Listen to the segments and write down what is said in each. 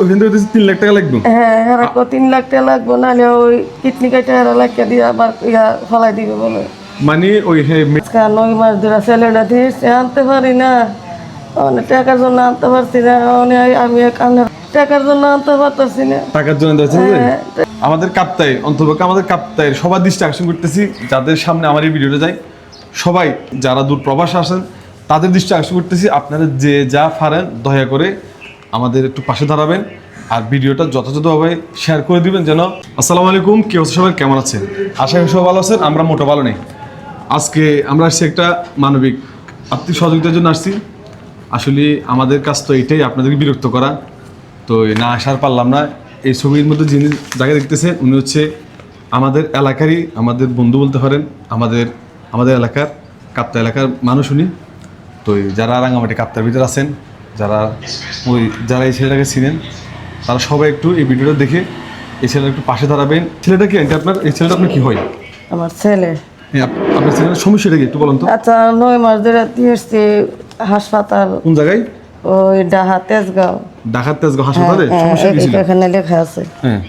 ওখান থেকে 3 লাখ টাকা লাগবে। হ্যাঁ এরা 3 লাখ টাকা লাগবো, নাহলে ওই কিডনি কাটা এরা লাগিয়ে দিয়ে আবার ফলাই দিবে বলে। মানে ওই 9 মাস ধরে ছেলেটা দিয়েছে, আনতে পারি না, অনেক টাকার জন্য আনতে পারছি না, আমি টাকার জন্য আনতে পারতেছি না। টাকার জন্য আমাদের কাপ্তাই অন্তর্পক্ষে আমাদের কাপ্তাই সবার দৃষ্টি আকর্ষণ করতেছি, যাদের সামনে আমার এই ভিডিওটা যায় সবাই যারা দূর প্রবাসে আসেন তাদের দৃষ্টি আকর্ষণ করতেছি, আপনারা যে যা পারেন দয়া করে আমাদের একটু পাশে দাঁড়াবেন আর ভিডিওটা যথাযথভাবে শেয়ার করে দিবেন যেন। আসসালামু আলাইকুম, কেউ সবাই কেমন আছেন? আশা করি সবাই ভালো আছেন, আমরা মোটো ভালো নেই। আজকে আমরা আসছি একটা মানবিক আর্থিক সহযোগিতার জন্য আসছি। আসলে আমাদের কাজ তো এটাই, আপনাদেরকে বিরক্ত করা, তো না আসার পারলাম না। এই ছবির মধ্যে যিনি জায়গা দেখতেছেন উনি হচ্ছে আমাদের এলাকারই আমাদের বন্ধু বলতে পারেন, আমাদের এলাকার কাপ্তা এলাকার মানুষ উনি। তো যারা রাঙামাটি কাপ্তার ভিতরে আছেন, যারা এই ছেলেটাকে চিনেন তারা সবাই একটু এই ভিডিওটা দেখে এই ছেলেটা একটু পাশে দাঁড়াবেন। ছেলেটা কি এই ছেলেটা আপনার কি হয়? আমার ছেলে। আপনার ছেলের সমস্যাটা কি একটু বলুন তো। আচ্ছা 9 মাস ধরে দিয়েছি হাসপাতাল। কোন জায়গায়? ওই তেজগাঁও হাসপাতালে। সমস্যা কি ছিল? এখানে লেখা আছে। হ্যাঁ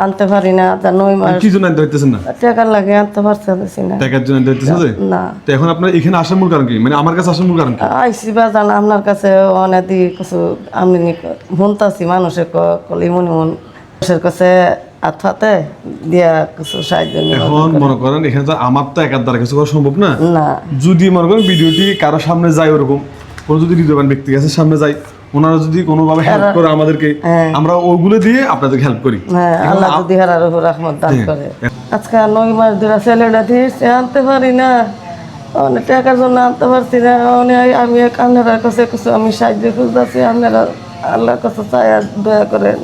আনতে পারি না, 9 মাস। কি জন্য আনতে পারতেছেন না? টাকার লাগে আনতে পারতেছি না। টাকার জন্য আনতে পারতেছেন না। তো এখন আপনার এখানে আসার মূল কারণ কি, মানে আমার কাছে আসার মূল কারণ কি? আইসি বাজান আপনার কাছে অনেক কিছু আমি শুনতাছি মানুষের কলি মনে মানুষের কাছে আথাতে দিয়া কিছু সাহায্য নিয়ে। এখন মনে করেন এখানে তো আমার তো একার দ্বারা কিছু করা সম্ভব না। না যদি মনে করেন ভিডিওটি কারো সামনে যায়, ওরকম কোনো যদি হৃদয়বান ব্যক্তি কাছে সামনে যায়, ওনারা যদি কোনোভাবে হেল্প করে আমাদেরকে, আমরা ওগুলো দিয়ে আপনাদেরকে হেল্প করি। হ্যাঁ আল্লাহ যদি হারার উপর রহমত দান করে। আজকে 9 মাস ধরে ছেলেটা দিয়েছে, আনতে পারি না, অনেক টাকার জন্য আনতে পারছি না, আমি আপনার কাছে কিছু আমি সাহায্য খুঁজতেছি, আপনারা আল্লাহর কাছে চাই দয়া করেন,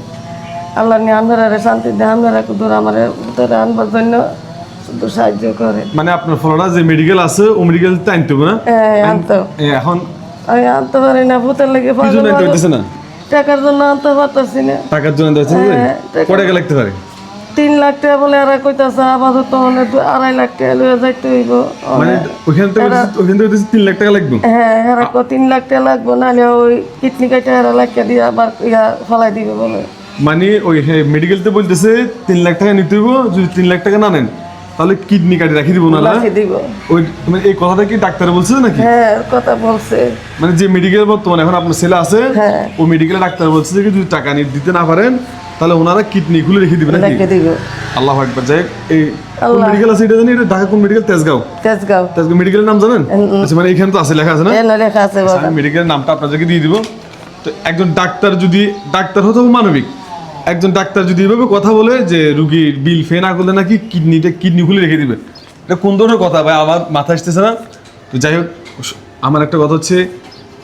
আল্লাহ নিয়ে আপনারা শান্তি দেয়, আপনারা দূর আমার ভিতরে আনবার জন্য শুধু সাহায্য করে। মানে আপনার ফলোটা যে মেডিকেল আছে ও মেডিকেল আনতে হবে না? আনতো এখন আমি আনতে পারি না, ভূতের লেগে না টাকার জন্য আনতে পারতেছি না। টাকার জন্য কত টাকা লাগতে পারে? 3 লাখ টাকা বলে এরা কইতাছে, আপাতত 2.5 লাখ টাকা লইয়া যাইতে হইব। মানে ওখান থেকে 3 লাখ টাকা লাগবে। হ্যাঁ এরা 3 লাখ টাকা লাগবো, নাহলে ওই কিডনি কাটা এরা লাগিয়ে দিয়ে আবার ফলাই দিবে বলে। মানে ওই মেডিকেলতে বলতেছে 3 লাখ টাকা নিতে হইব, যদি 3 লাখ টাকা না নেন তাহলে কিডনি কাটি রাখি দিব না। ওই মানে এই কথাটা কি ডাক্তার বলছে নাকি? হ্যাঁ কথা বলছে। মানে যে মেডিকেল বর্তমানে এখন আপনার ছেলে আছে ও মেডিকেলে ডাক্তার বলছে যে যদি টাকা দিতে না পারেন তাহলে ওনারা কিডনি খুলে রেখে দিবে নাকি? আল্লাহু আকবার। যাই এই কোন মেডিকেল আছে এটা জানি, এটা ঢাকা কোন মেডিকেল? তেজগাঁও মেডিকেলের নাম জানেন? আচ্ছা মানে এখানে তো আছে, লেখা আছে না? লেখা আছে। আমি মেডিকেলের নামটা আপনাদেরকে দিয়ে দিব। তো একজন ডাক্তার হতে হবে মানবিক, একজন ডাক্তার যদি এভাবে কথা বলে যে রুগীর বিল ফে না করলে নাকি কিডনি খুলে রেখে দিবে, এটা কোন ধরনের কথা ভাই? আমার মাথা আসতেছে না। তো যাই হোক, আমার একটা কথা হচ্ছে,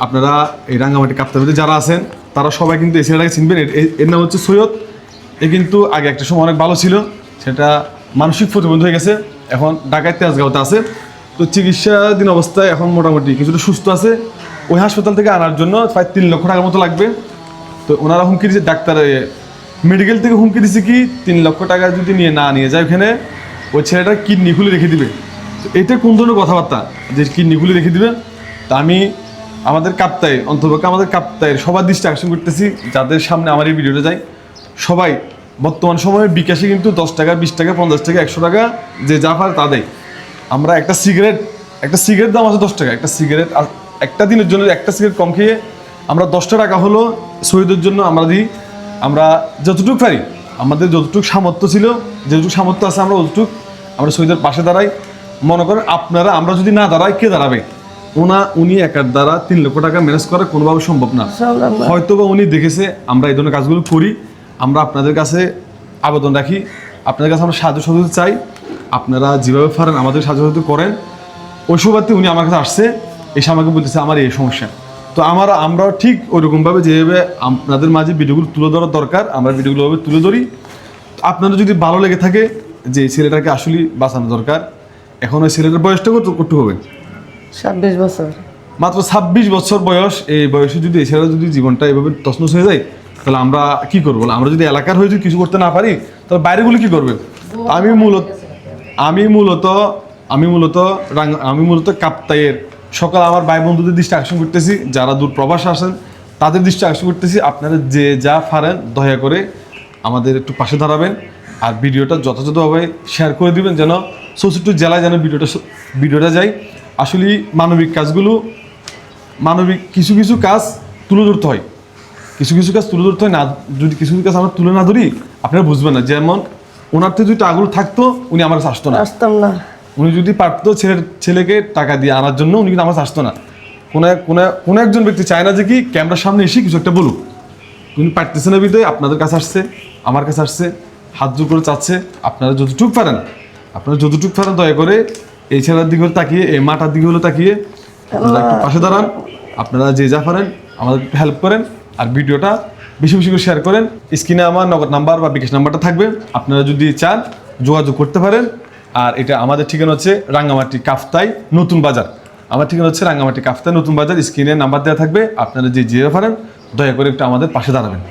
আপনারা এই রাঙ্গামাটি কাপ্তাবিতে যারা আছেন তারা সবাই কিন্তু এই ছেলেটাকে চিনবেন। এর নাম হচ্ছে সৈয়দ। এ কিন্তু আগে একটা সময় অনেক ভালো ছিল, সেটা মানসিক প্রতিবন্ধী হয়ে গেছে, এখন ঢাকায় তেজগাঁওতে আছে। তো চিকিৎসাধীন অবস্থায় এখন মোটামুটি কিছুটা সুস্থ আছে। ওই হাসপাতাল থেকে আনার জন্য প্রায় 3 লক্ষ টাকার মতো লাগবে। তো ওনারা হুমকি দিচ্ছে, ডাক্তার মেডিকেল থেকে হুমকি দিচ্ছে কি 3 লক্ষ টাকা যদি নিয়ে যায় ওখানে ওই ছেলেটা কিডনি খুলে রেখে দিবে। তো এটা কোন ধরনের কথাবার্তা যে কিডনি খুলে রেখে দিবে? তা আমি আমাদের অন্তর্পক্ষে আমাদের কাপ্তাইয়ের সবার দৃষ্টি আকর্ষণ করতেছি, যাদের সামনে আমার এই ভিডিওটা যায় সবাই বর্তমান সময়ে বিকাশে কিন্তু 10 টাকা 20 টাকা 50 টাকা 100 টাকা যে যা পারে তা দেয়। আমরা একটা সিগারেট দাম আছে 10 টাকা, একটা সিগারেট একটা দিনের জন্য একটা সিগারেট কম খেয়ে আমরা 10 টাকা হলো শহীদের জন্য আমরা দিই। আমরা যতটুকু পারি, আমাদের যতটুকু সামর্থ্য ছিল, যেটুকু সামর্থ্য আছে আমরা আমরা শহীদের পাশে দাঁড়াই। মনে করেন আমরা যদি না দাঁড়াই, কে দাঁড়াবে? উনি একার দ্বারা 3 লক্ষ টাকা ম্যানেজ করা কোনোভাবে সম্ভব না। হয়তো বা উনি দেখেছে আমরা এই ধরনের কাজগুলো করি। আমরা আপনাদের কাছে আবেদন রাখি, আপনাদের কাছে আমরা সাহায্য সহযোগিতা চাই। আপনারা যেভাবে পারেন আমাদের সাহায্য সহযোগিতা করেন। ওই সুবাদে উনি আমার কাছে আসছে, এসে আমাকে বলতেছে আমার এই সমস্যা। তো আমরাও ঠিক ওইরকমভাবে যেভাবে আপনাদের মাঝে ভিডিওগুলো তুলে ধরার দরকার, আমরা ভিডিওগুলো তুলে ধরি। আপনাদের যদি ভালো লেগে থাকে যে এই ছেলেটাকে আসলে বাঁচানো দরকার, এখন ওই ছেলেটার বয়সটা কত হবে? 26 বছর। মাত্র 26 বছর বয়স। এই বয়সে যদি এই ছেলেটা যদি জীবনটা এভাবে তছনছ হয়ে যায় তাহলে আমরা কি করবো? আমরা যদি এলাকার হয়ে যদি কিছু করতে না পারি তাহলে বাইরেগুলো কি করবে? আমি মূলত কাপ্তাইয়ের সকল আমার ভাই বন্ধুদের দৃষ্টি আকর্ষণ করতেছি, যারা দূর প্রবাসে আসেন তাদের দৃষ্টি আকর্ষণ করতেছি, আপনারা যে যা পারেন দয়া করে আমাদের একটু পাশে দাঁড়াবেন আর ভিডিওটা যথাযথভাবে শেয়ার করে দিবেন, যেন চৌষট্টি জেলায় যেন ভিডিওটা যায়। আসলে মানবিক কাজগুলো, মানবিক কিছু কিছু কাজ তুলে ধরতে হয়, কিছু কিছু কাজ তুলে ধরতে হয় না। যদি কিছু কিছু কাজ আমরা তুলে না ধরি আপনারা বুঝবেন না। যেমন ওনার থেকে যদি টাকাগুলো থাকতো উনি আমার কাছে আসতো না, আসতাম না। উনি যদি পারতো ছেলেকে টাকা দিয়ে আনার জন্য, উনি কিন্তু আমার কাছে আসতো না। কোনো একজন ব্যক্তি চায় না যে কি ক্যামেরার সামনে এসে কিছু একটা বলুক, উনি পারতেছে না বিধায় আপনাদের কাছে আসছে, আমার কাছে আসছে, হাত জোর করে চাচ্ছে আপনারা যতটুকু পারেন দয়া করে এই ছেলের দিকে হলে তাকিয়ে, এই মাটার দিকে হলে তাকিয়ে আপনারা একটু পাশে দাঁড়ান। আপনারা যে যা পারেন আমাদের একটু হেল্প করেন আর ভিডিওটা বেশি বেশি করে শেয়ার করেন। স্ক্রিনে আমার নগদ নাম্বার বা বিকাশ নাম্বারটা থাকবে, আপনারা যদি চান যোগাযোগ করতে পারেন। আর এটা আমাদের ঠিকানা হচ্ছে রাঙ্গামাটি কাফতাই নতুন বাজার। আমার ঠিকানা হচ্ছে রাঙ্গামাটি কাফতাই নতুন বাজার। স্ক্রিনে নাম্বার দেওয়া থাকবে, আপনারা যে পারেন দয়া করে একটু আমাদের পাশে দাঁড়াবেন।